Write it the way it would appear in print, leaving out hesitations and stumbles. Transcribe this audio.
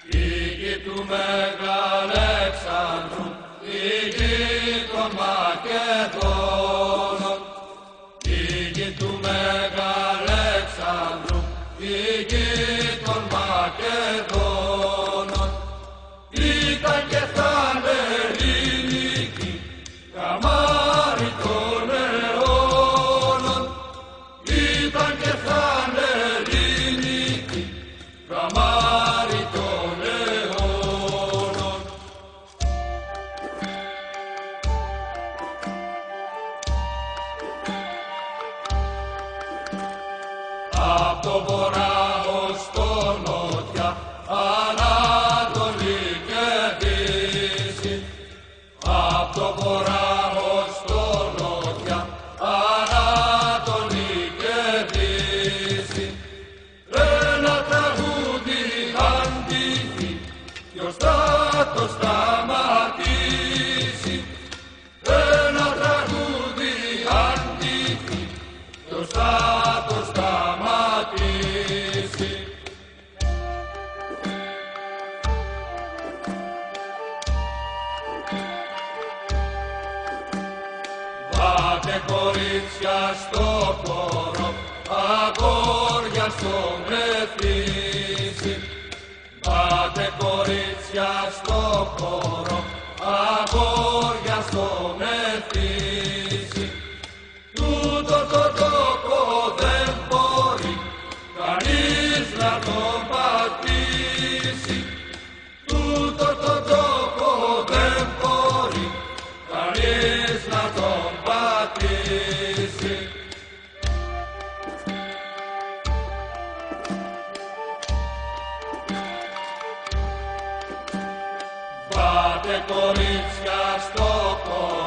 Η γη του Μεγαλέξανδρου, η γη των Μακεδόνων. Η γη του Μεγαλέξανδρου, η γη των Μακεδόνων. Ήταν και θα είναι ελληνική, καμάρι των αιώνων. Ήταν και θα είναι ελληνική, καμάρι των αιώνων. Απ' το βορρά ως το νότια, Ανατολή και Δύση. Απ' το βορρά ως το νότια, Ανατολή και Δύση. Ένα τραγούδι αντίθει, ποιος θα το σταματήσει. Ένα τραγούδι αντίθει, ποιος θα το σταματήσει. Πάτε κορίτσια στο χώρο, αγόρια στο μεθύσι. Πάτε κορίτσια στο χώρο, αγόρια στο μεθύσι. Τούτο το τόπο δεν μπορεί κανείς να τον πατήσει. Τούτο το τόπο δεν μπορεί κανείς να τον πατήσει. Πάτε κορίτσια στο χώρο,